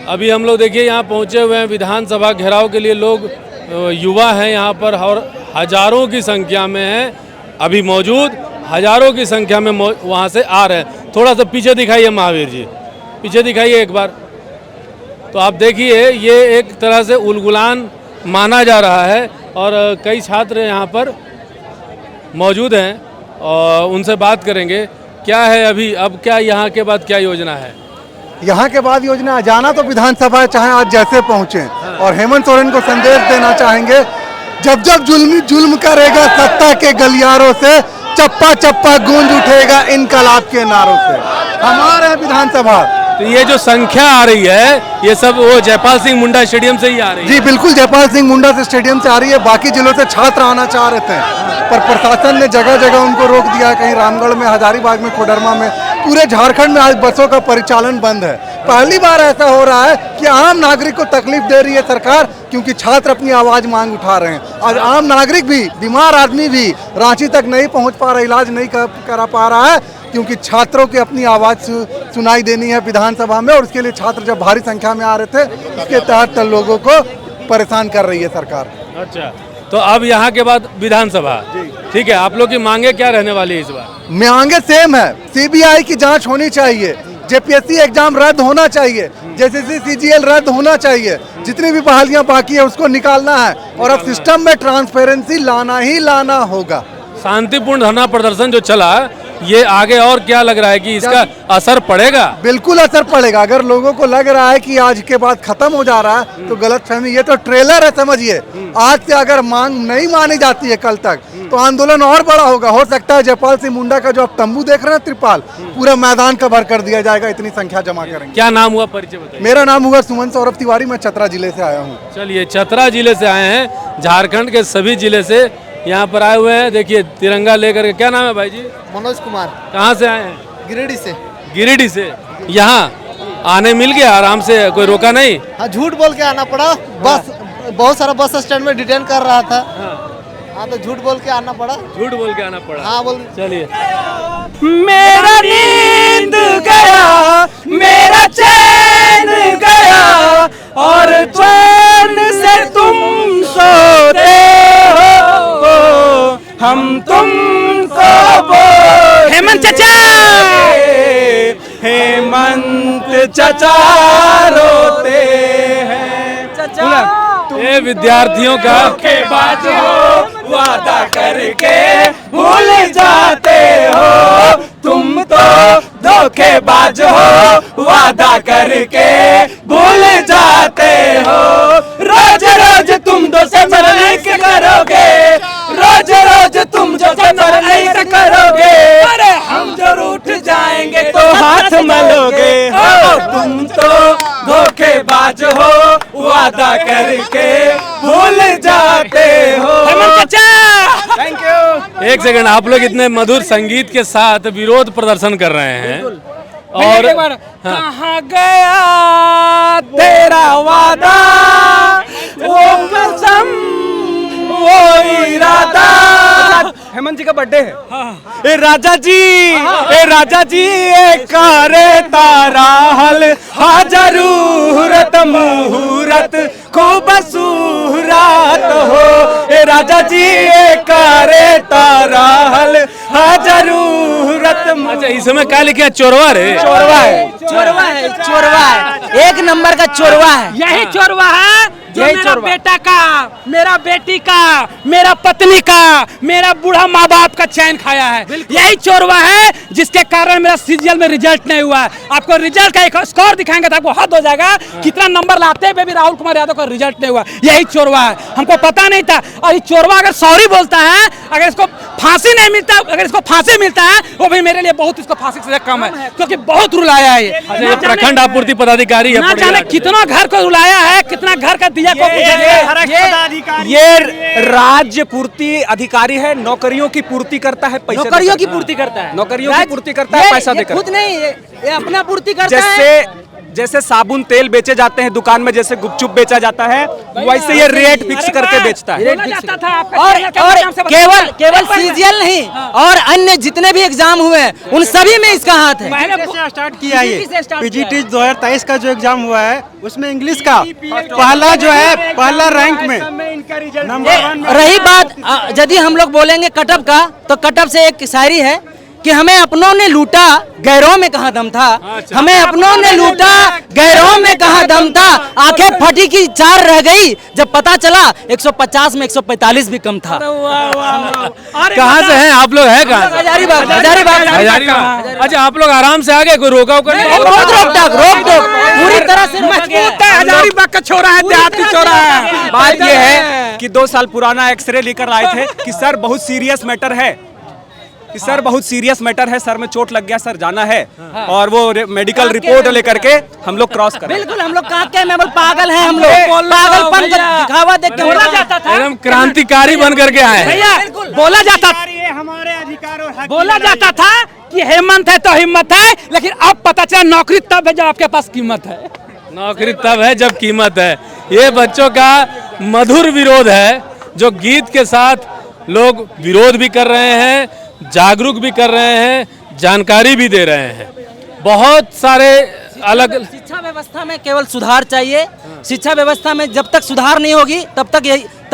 अभी हम लोग देखिए यहाँ पहुँचे हुए हैं विधानसभा घेराव के लिए। लोग युवा हैं यहाँ पर और हजारों की संख्या में हैं अभी मौजूद, हजारों की संख्या में वहाँ से आ रहे हैं। थोड़ा सा पीछे दिखाइए महावीर जी, पीछे दिखाइए एक बार। तो आप देखिए ये एक तरह से उलगुलान माना जा रहा है और कई छात्र यहाँ पर मौजूद हैं और उनसे बात करेंगे क्या है अभी, अब क्या यहाँ के बाद क्या योजना है। यहाँ के बाद योजना जाना तो विधानसभा चाहे आज जैसे पहुँचे और हेमंत सोरेन को संदेश देना चाहेंगे, जब जब जुल्म करेगा सत्ता के गलियारों से, चप्पा चप्पा गूंज उठेगा इनकलाब के नारों से। हमारे विधानसभा तो ये जो संख्या आ रही है ये सब वो जयपाल सिंह मुंडा स्टेडियम से ही आ रही है। जी बिल्कुल, जयपाल सिंह मुंडा से स्टेडियम से आ रही है। बाकी जिलों से छात्र आना चाह रहे थे पर प्रशासन ने जगह जगह उनको रोक दिया है। कहीं रामगढ़ में, हजारीबाग में, कोडरमा में, पूरे झारखंड में आज बसों का परिचालन बंद है। पहली बार ऐसा हो रहा है कि आम नागरिक को तकलीफ दे रही है सरकार, क्योंकि छात्र अपनी आवाज मांग उठा रहे हैं। आज आम नागरिक भी, बीमार आदमी भी रांची तक नहीं पहुंच पा रहा, इलाज नहीं करा पा रहा है, क्योंकि छात्रों की अपनी आवाज सुनाई देनी है विधानसभा में। और उसके लिए छात्र जब भारी संख्या में आ रहे थे, उसके तहत लोगों को परेशान कर रही है सरकार। अच्छा, तो अब यहाँ के बाद विधानसभा, ठीक है, आप लोग की मांगे क्या रहने वाली है इस बार? मांगे सेम है, सीबीआई की जांच होनी चाहिए, जेपीएससी एग्जाम रद्द होना चाहिए, जेसीसी सीजीएल रद्द होना चाहिए, जितनी भी बहालियां बाकी है उसको निकालना है और अब सिस्टम में ट्रांसपेरेंसी लाना ही लाना होगा। शांतिपूर्ण धरना प्रदर्शन जो चला ये आगे और क्या लग रहा है कि इसका असर पड़ेगा? बिल्कुल असर पड़ेगा। अगर लोगों को लग रहा है कि आज के बाद खत्म हो जा रहा है तो गलतफहमी, ये तो ट्रेलर है समझिए। आज से अगर मांग नहीं मानी जाती है कल तक तो आंदोलन और बड़ा होगा। हो सकता है जयपाल सिंह मुंडा का जो आप तंबू देख रहे हैं त्रिपाल, पूरा मैदान कवर कर दिया जाएगा, इतनी संख्या जमा करेंगे। क्या नाम हुआ, परिचय बताइए। मेरा नाम हुआ सुमन सौरभ तिवारी, मैं चतरा जिले से आया हूँ। चलिए, चतरा जिले से आए हैं, झारखंड के सभी जिले से यहाँ पर आए हुए हैं। देखिए तिरंगा लेकर के। क्या नाम है भाई जी? मनोज कुमार। कहाँ से आए हैं? गिरिडीह से। गिरिडीह से। यहाँ आने मिल गया आराम से, कोई रोका नहीं? हाँ, झूठ बोल के आना पड़ा। बस बहुत सारा बस स्टैंड में डिटेन कर रहा था। हाँ, तो झूठ बोल के आना पड़ा। झूठ बोल के आना पड़ा। हाँ, बोल। चलिए। मेरा नींद गया, मेरा चैन गया और चैन से तुम सोते हो, हम तुमको हेमंत चचा, हेमंत चचा रोते हैं। चचा ये विद्यार्थियों का धोखेबाज हो, वादा करके भूल जाते हो, तुम तो धोखेबाज हो, वादा करके भूल जाते हो। रोज रोज तुम दो से मरने के करोगे, रोज रोज तुम जो से मरने के करोगे, अरे हम जरूर उठ जाएंगे तो हाथ मलोगे। हो तुम तो धोखेबाज हो, वादा करके भूल जाते हो। Thank you. एक सेकंड, आप लोग इतने मधुर संगीत के साथ विरोध प्रदर्शन कर रहे हैं और कहाँ गया तेरा वादा, वो कसम, वो इरादा। हेमंत जी का बर्थडे है। ए राजा जी, ए राजा जी, एक करे तारा हल, हाँ जरूरत मुहूर्त खूब सूरत हो। ए राजा जी, एक करे तारा हल, हाँ जरूरत। अच्छा, इस समय क्या लिखे? चोरवा रे? चोरवा है, चोरवा है, चोरवा है, एक नंबर का चोरवा है। यही चोरवा है जो मेरा बेटा का, मेरा बेटी का, मेरा पत्नी का, मेरा बूढ़ा माँ बाप का चैन खाया है। यही चोरवा है जिसके कारण मेरा सीजीएल में रिजल्ट नहीं हुआ है। आपको रिजल्ट का एक स्कोर दिखाएंगे तो आपको हद हो जाएगा कितना नंबर लाते हुए भी राहुल कुमार यादव का रिजल्ट नहीं हुआ। यही चोरवा है, हमको पता नहीं था। और ये चोरवा अगर सॉरी बोलता है, अगर इसको फांसी नहीं मिलता, अगर इसको फांसी मिलता है, वो भी मेरे लिए बहुत, इसको फांसी से कम है, क्योंकि बहुत रुलाया है ये। प्रखंड आपूर्ति पदाधिकारी है, ना जाने कितना घर को रुलाया है, कितना घर का दिया को। ये राज्य पूर्ति अधिकारी है, नौकरियों की पूर्ति करता है, पैसे नौकरियों की पूर्ति करता है, नौकरियों की पूर्ति करता है, पैसा देकर। खुद नहीं, ये अपना पूर्ति करता है। जैसे जैसे साबुन तेल बेचे जाते हैं दुकान में, जैसे गुपचुप बेचा जाता है, वैसे ये रेट फिक्स करके बेचता है। और केवल सीजीएल नहीं और अन्य जितने भी एग्जाम हुए हैं उन सभी में इसका हाथ है। स्टार्ट किया ये पीजीटी 2023 का जो एग्जाम हुआ है उसमें इंग्लिश का पहला रैंक में नंबर 1 में। रही बात यदि हम लोग बोलेंगे कटअप का, तो कटअप से एक शायरी है कि हमें अपनों ने लूटा गैरों में कहाँ दम था, हमें अपनों ने लूटा गैरों में कहाँ दम था, आंखें फटी की 4 रह गई जब पता चला 150 में 145 भी कम था। कहाँ से हैं आप लोग? है कहाँ? हजारीबाग। हजारीबाग। अच्छा, आप लोग आराम से आ गए, कोई रोका नहीं? रोक टोक पूरी तरह से मजबूत है। हजारीबाग का छोरा है, देहाती छोरा है। बात ये है कि 2 साल पुराना एक्सरे लेकर आए थे कि सर बहुत सीरियस मैटर है, कि सर बहुत सीरियस मैटर है, सर में चोट लग गया, सर जाना है। और वो मेडिकल रिपोर्ट लेकर के हम लोग क्रॉस कर। बिल्कुल, हम लोग काके में पागल हैं, हम लोग पागलपन का दिखावा देख के बोला जाता था, एकदम क्रांतिकारी बन करके आए हैं। बोला जाता हमारे अधिकार और हक बोला जाता था कि हेमंत है तो हिम्मत है, लेकिन अब पता चला नौकरी तब है जब आपके पास कीमत है। नौकरी तब है जब कीमत है। ये बच्चों का मधुर विरोध है, जो गीत के साथ लोग विरोध भी कर रहे हैं, जागरूक भी कर रहे हैं, जानकारी भी दे रहे हैं। बहुत सारे अलग शिक्षा व्यवस्था में केवल सुधार चाहिए। शिक्षा व्यवस्था में जब तक सुधार नहीं होगी तब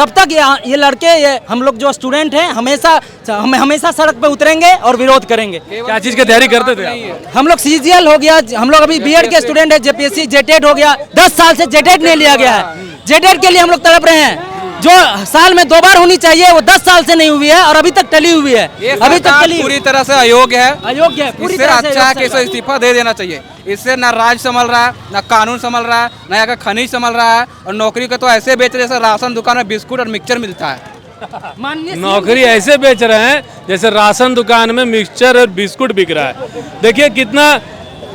तक ये लड़के, ये हम लोग जो स्टूडेंट हैं हमेशा सड़क पे उतरेंगे और विरोध करेंगे। क्या चीज की तैयारी करते थे आप? हम लोग सीजीएल हो गया, हम लोग अभी बीएड के स्टूडेंट है, जेपीएससी जेटेट हो गया, 10 साल से जेटेट नहीं लिया गया है। जेटेट के लिए हम लोग तड़प रहे हैं, जो साल में 2 बार होनी चाहिए वो 10 साल से नहीं हुई है और अभी तक टली हुई है। अभी तक टली पूरी तरह से अयोग्य है, अयोग्य है, पूरी इससे तरह से अच्छा है कि इसे इस्तीफा दे देना चाहिए। इससे ना राज संभल रहा है, ना कानून संभल रहा है, ना यहाँ का खनिज संभल रहा है, और नौकरी को तो ऐसे बेच रहे जैसे राशन दुकान में बिस्कुट और मिक्सचर मिलता है। नौकरी ऐसे बेच रहे हैं जैसे राशन दुकान में मिक्सचर और बिस्कुट बिक रहा है।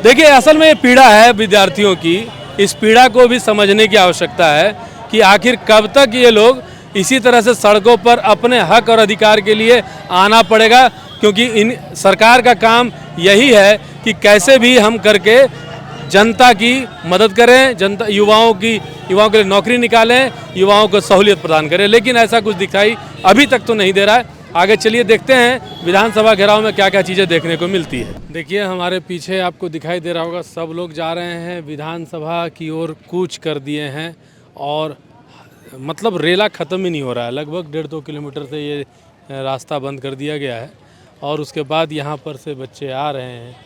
देखिए असल में ये पीड़ा है विद्यार्थियों की। इस पीड़ा को भी समझने की आवश्यकता है कि आखिर कब तक ये लोग इसी तरह से सड़कों पर अपने हक और अधिकार के लिए आना पड़ेगा, क्योंकि इन सरकार का काम यही है कि कैसे भी हम करके जनता की मदद करें, जनता युवाओं के लिए नौकरी निकालें, युवाओं को सहूलियत प्रदान करें। लेकिन ऐसा कुछ दिखाई अभी तक तो नहीं दे रहा है। आगे चलिए देखते हैं विधानसभा घेराव में क्या क्या चीज़ें देखने को मिलती है। देखिए हमारे पीछे आपको दिखाई दे रहा होगा, सब लोग जा रहे हैं विधानसभा की ओर, कूच कर दिए हैं और मतलब रेला ख़त्म ही नहीं हो रहा है। लगभग 1.5-2 किलोमीटर से ये रास्ता बंद कर दिया गया है और उसके बाद यहाँ पर से बच्चे आ रहे हैं,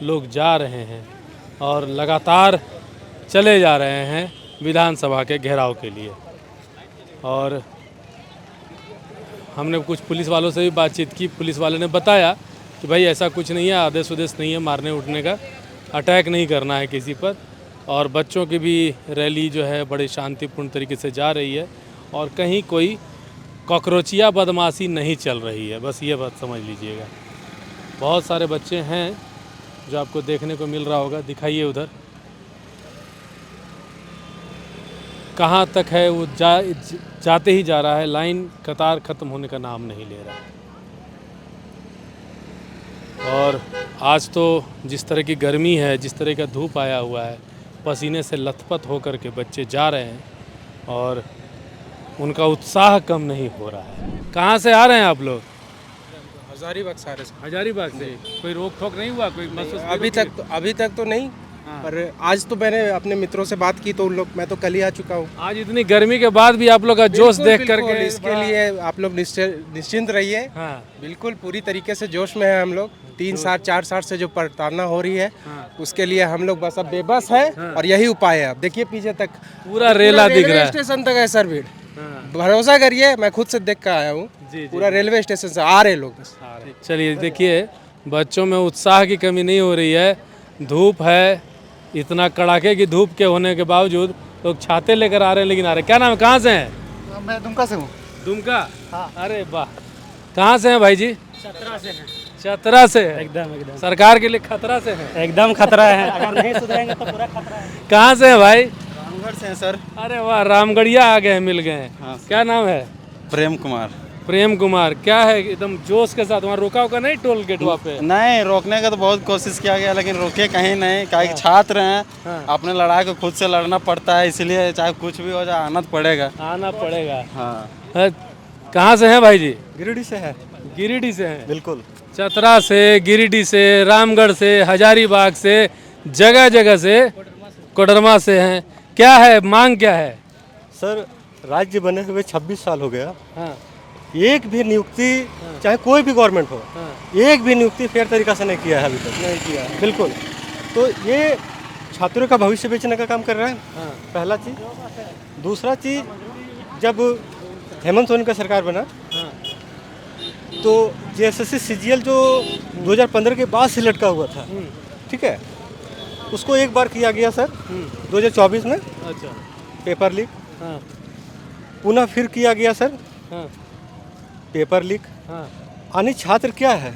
लोग जा रहे हैं और लगातार चले जा रहे हैं विधानसभा के घेराव के लिए। और हमने कुछ पुलिस वालों से भी बातचीत की। पुलिस वाले ने बताया कि भाई ऐसा कुछ नहीं है, आदेश उदेश नहीं है मारने उठने का, अटैक नहीं करना है किसी पर। और बच्चों की भी रैली जो है बड़े शांतिपूर्ण तरीके से जा रही है और कहीं कोई कॉकरोचिया बदमाशी नहीं चल रही है, बस ये बात समझ लीजिएगा। बहुत सारे बच्चे हैं जो आपको देखने को मिल रहा होगा, दिखाइए उधर कहाँ तक है वो जाते ही जा रहा है, लाइन कतार ख़त्म होने का नाम नहीं ले रहा। और आज तो जिस तरह की गर्मी है, जिस तरह का धूप आया हुआ है, पसीने से लथपथ होकर के बच्चे जा रहे हैं और उनका उत्साह कम नहीं हो रहा है। कहाँ से आ रहे हैं आप लोग? हजारीबाग सारे से। हजारीबाग से। कोई रोक टोक नहीं हुआ? कोई महसूस अभी तक तो नहीं, पर आज तो मैंने अपने मित्रों से बात की तो उन लोग, मैं तो कल ही आ चुका हूँ। आज इतनी गर्मी के बाद भी आप लोग का जोश देख करके इसके लिए आप लोग निश्चिंत रहिए। हाँ। बिल्कुल पूरी तरीके से जोश में है हम लोग। 3-4 साल से जो प्रताड़ना हो रही है उसके लिए हम लोग बस अब बेबस है और यही उपाय है। अब देखिए पीछे तक पूरा रेला दिख रहा है, स्टेशन तक है सर भीड़। भरोसा करिए, मैं खुद से देख कर आया हूँ, पूरा रेलवे स्टेशन से आ रहे लोग बस। चलिए देखिए बच्चों में उत्साह की कमी नहीं हो रही है। धूप है, इतना कड़ाके की धूप के होने के बावजूद लोग छाते लेकर आ रहे हैं, लेकिन आ रहे। क्या नाम है, कहाँ से हैं? मैं दुमका से हूँ। दुमका? अरे वाह, कहाँ से हैं भाई जी? चतरा से है। चतरा से? एकदम सरकार के लिए खतरा से है? एकदम खतरा है, अगर नहीं सुधरेंगे तो पूरा खतरा है। कहाँ से है भाई? रामगढ़ से हैं सर। अरे वाह, रामगढ़िया आ गए, मिल गए। हाँ, क्या नाम है? प्रेम कुमार। प्रेम कुमार, क्या है एकदम जोश के साथ वहाँ रोका होगा नहीं टोल गेट वहाँ पे? नहीं, रोकने का तो बहुत कोशिश किया गया लेकिन रोके कहीं नहीं, क्या छात्र हैं, अपने लड़ाई को खुद से लड़ना पड़ता है, इसलिए चाहे कुछ भी हो जाए आना तो पड़ेगा। आना पड़ेगा। हाँ। कहाँ से हैं भाई जी? गिरिडीह से है। गिरिडीह से हैं? बिल्कुल। चतरा से, गिरिडीह से, रामगढ़ से, हजारीबाग से, जगह जगह से, कोडरमा से हैं। क्या है मांग, क्या है? सर राज्य बने हुए 26 साल हो गया, हाँ। एक भी नियुक्ति चाहे कोई भी गवर्नमेंट हो, एक भी नियुक्ति फेयर तरीका से नहीं किया है अभी तक। नहीं किया। बिल्कुल। तो ये छात्रों का भविष्य बेचने का काम कर रहा है, पहला चीज़। दूसरा चीज़, जब हेमंत सोरेन का सरकार बना तो जेएसएससी सीजीएल जो 2015 के बाद से लटका हुआ था, ठीक है, उसको एक बार किया गया सर 2024 में। अच्छा। Paper leak. हाँ। पुनः फिर किया गया सर हाँ। Paper leak. हाँ। यानी छात्र क्या है,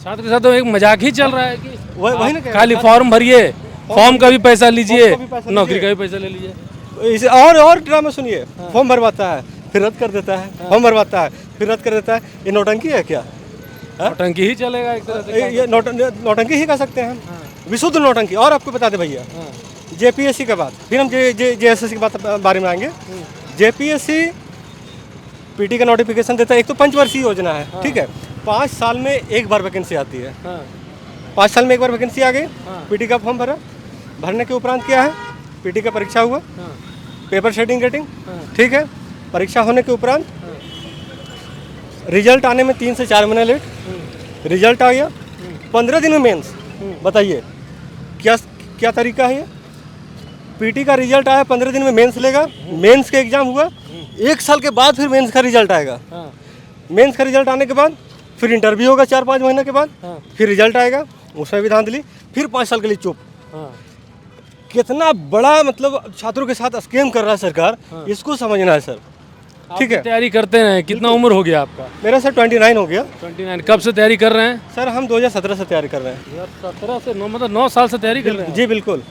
छात्र के साथ तो एक मजाक ही चल रहा है कि वही ना कह रहे हैं। खाली फॉर्म भरिए, फॉर्म का भी पैसा लीजिए, फॉर्म का भी पैसा नौकरी लीजिए। का भी पैसा ले लीजिए। इसे और ड्रामा सुनिए, फॉर्म भरवाता है फिर रद्द कर देता है, फॉर्म भरवाता है फिर रद्द कर देता है। ये नौटंकी है क्या? नौटंकी ही चलेगा एक तरह से। ये नौटंकी ही कह सकते हैं हम, विशुद्ध नौटंकी। और आपको बता दें भैया, जेपीएससी के बाद फिर हम जेएसएससी के बारे में आएंगे। जेपीएससी पीटी का नोटिफिकेशन देता है, एक तो पंचवर्षीय योजना है, ठीक है, 5 साल में एक बार वैकेंसी आती है। 5 साल में एक बार वैकेंसी आ गई, पीटी का फॉर्म भरा, भरने के उपरांत क्या है, पीटी का परीक्षा हुआ, पेपर शेडिंग रेटिंग, ठीक है, परीक्षा होने के उपरांत रिजल्ट आने में 3 से 4 महीने लेट, रिजल्ट आ गया 15 दिन में मेंस। बताइए क्या क्या तरीका है ये? पीटी का रिजल्ट आया 15 दिन में मेंस लेगा, मेंस का एग्जाम हुआ 1 साल के बाद फिर मेंस का रिजल्ट आएगा। मेंस का रिजल्ट आने के बाद फिर इंटरव्यू होगा 4-5 महीने के बाद, फिर रिजल्ट आएगा, उसमें भी धांधली, फिर 5 साल के लिए चुप। कितना बड़ा मतलब छात्रों के साथ स्कैम कर रहा है सरकार, इसको समझना है सर। ठीक है, तैयारी करते हैं। कितना उम्र हो गया आपका? मेरा सर 29 हो गया। 29। कब से तैयारी कर रहे हैं? सर हम 2017 से तैयारी कर रहे हैं। 17 से 9, मतलब 9 साल से तैयारी कर रहे हैं? जी बिल्कुल।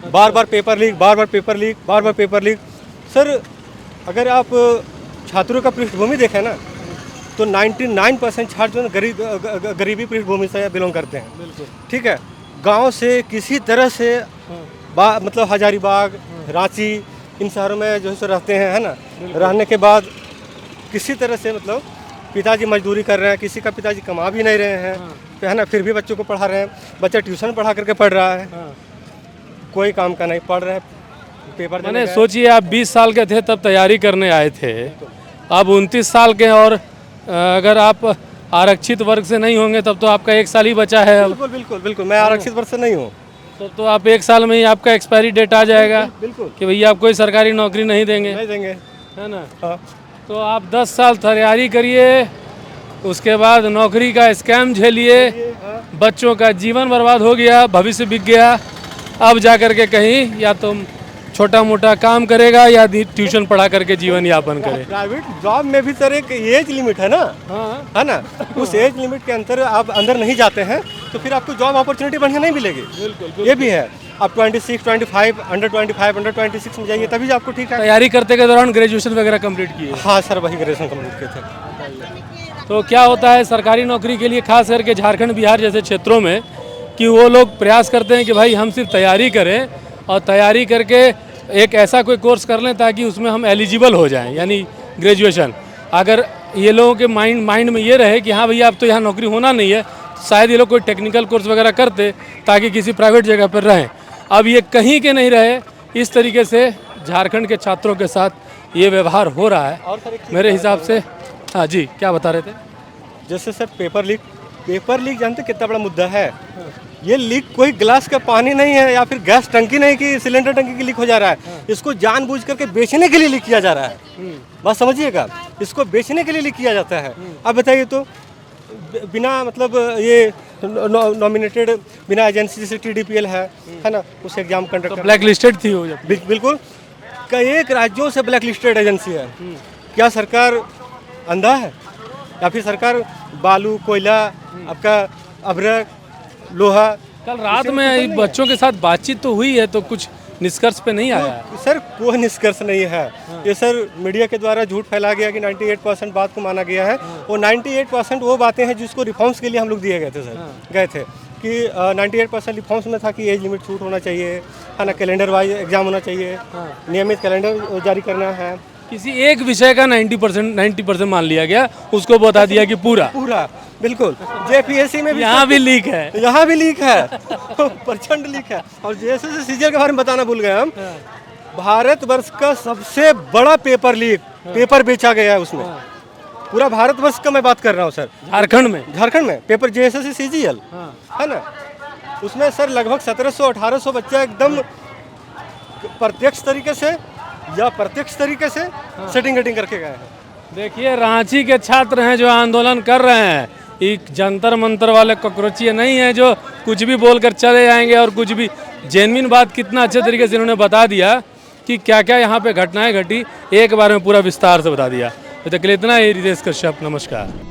बार बार पेपर लीक, बार बार पेपर लीक, बार बार पेपर लीक। सर अगर आप छात्रों का पृष्ठभूमि देखें ना तो 99% छात्र जो है गरीबी पृष्ठभूमि से बिलोंग करते हैं। बिल्कुल। ठीक है, गांव से किसी तरह से मतलब हजारीबाग, रांची, इन शहरों में जो है सो रहते हैं, है ना। रहने के बाद किसी तरह से मतलब पिताजी मजदूरी कर रहे हैं, किसी का पिताजी कमा भी नहीं रहे हैं, है ना, फिर भी बच्चों को पढ़ा रहे हैं। बच्चा ट्यूशन पढ़ा करके पढ़ रहा है, कोई काम का नहीं, पढ़ रहे हैं, पेपर मैंने सोचिए आप 20 साल के थे तब तैयारी करने आए थे, अब 29 साल के, और अगर आप आरक्षित वर्ग से नहीं होंगे तब तो आपका 1 साल ही बचा है। बिल्कुल बिल्कुल बिल्कुल, मैं आरक्षित वर्ग से नहीं हूँ। तो आप 1 साल में ही आपका एक्सपायरी डेट आ जाएगा। बिल्कुल कि भैया आप कोई सरकारी नौकरी नहीं देंगे, नहीं देंगे, है ना। हाँ। तो आप 10 साल तैयारी करिए, उसके बाद नौकरी का स्कैम झेलिए, बच्चों का जीवन बर्बाद हो गया, भविष्य बिक गया, अब जा कर के कहीं या तो छोटा मोटा काम करेगा या ट्यूशन पढ़ा करके जीवन यापन करे। प्राइवेट जॉब में भी सर एक एज लिमिट है ना, है ना, उस एज लिमिट के अंदर आप अंदर नहीं जाते हैं तो फिर आपको जॉब अपॉर्चुनिटी बढ़िया नहीं मिलेगी। बिल्कुल, ये भी है। आप 26, 25, अंडर 25, अंडर 26 में जाइए तभी आपको ठीक है। तैयारी करते के दौरान ग्रेजुएशन वगैरह कंप्लीट किए? हाँ सर, वही ग्रेजुएशन कंप्लीट किए थे। तो क्या होता है सरकारी नौकरी के लिए, खास करके झारखंड बिहार जैसे क्षेत्रों में, कि वो लोग प्रयास करते हैं कि भाई हम सिर्फ तैयारी करें और तैयारी करके एक ऐसा कोई कोर्स कर लें ताकि उसमें हम एलिजिबल हो जाएं, यानी ग्रेजुएशन। अगर ये लोगों के माइंड में ये रहे कि हाँ भैया अब तो यहाँ नौकरी होना नहीं है, शायद ये लोग कोई टेक्निकल कोर्स वगैरह करते ताकि किसी प्राइवेट जगह पर रहें। अब ये कहीं के नहीं रहे, इस तरीके से झारखंड के छात्रों के साथ ये व्यवहार हो रहा है मेरे हिसाब से। हाँ जी, क्या बता रहे थे? जैसे सर पेपर लीक जानते कितना बड़ा मुद्दा है। ये लीक कोई गिलास का पानी नहीं है या फिर गैस टंकी नहीं कि सिलेंडर टंकी की लीक हो जा रहा है, इसको जानबूझ करके बेचने के लिए लीक किया जा रहा है। बात समझिएगा, इसको बेचने के लिए लीक किया जाता है। अब बताइए तो बिना मतलब ये नॉमिनेटेड, बिना एजेंसी जैसे TDPL है ना, उस एग्जाम कंडक्ट ब्लैक लिस्टेड थी वो। बिल्कुल, कई एक राज्यों से ब्लैक लिस्टेड एजेंसी है। क्या सरकार अंधा है या फिर सरकार बालू, कोयला, आपका अभ्रक, लोहा? कल रात में बच्चों के साथ बातचीत तो हुई है, तो कुछ निष्कर्ष पे नहीं आया है। सर कोई निष्कर्ष नहीं है। ये सर मीडिया के द्वारा झूठ फैला गया कि 98% बात को माना गया है। वो 98% वो बातें हैं जिसको रिफॉर्म्स के लिए हम लोग दिए गए थे सर, गए थे कि 98% रिफॉर्म्स में था कि एज लिमिट छूट होना चाहिए, है ना, कैलेंडर वाइज एग्जाम होना चाहिए, नियमित कैलेंडर जारी करना है। किसी एक विषय का 90% मान लिया गया, उसको बता दिया कि पूरा बिल्कुल। जेपीएससी में भी यहाँ भी लीक है, यहाँ भी लीक है प्रचंड लीक है। और जैसे सीजीएल के बारे में बताना भूल गए हम, भारतवर्ष का सबसे बड़ा पेपर लीक, पेपर बेचा गया है उसमें, पूरा भारतवर्ष का मैं बात कर रहा हूँ सर। झारखंड में पेपर जेएसएससी सीजीएल है ना, उसमें सर लगभग 1700-1800 बच्चे एकदम प्रत्यक्ष तरीके से या प्रत्यक्ष तरीके से सेटिंग करके गए हैं। देखिए रांची के छात्र हैं जो आंदोलन कर रहे हैं, एक जंतर मंतर वाले कॉकरोचिए नहीं है जो कुछ भी बोलकर चले जाएंगे और कुछ भी। जेन्युइन बात कितना अच्छे तरीके से इन्होंने बता दिया कि क्या क्या यहाँ पे घटनाएं घटी, एक बार में पूरा विस्तार से बता दिया। तो तक के लिए इतना ही। रितेश कश्यप, नमस्कार।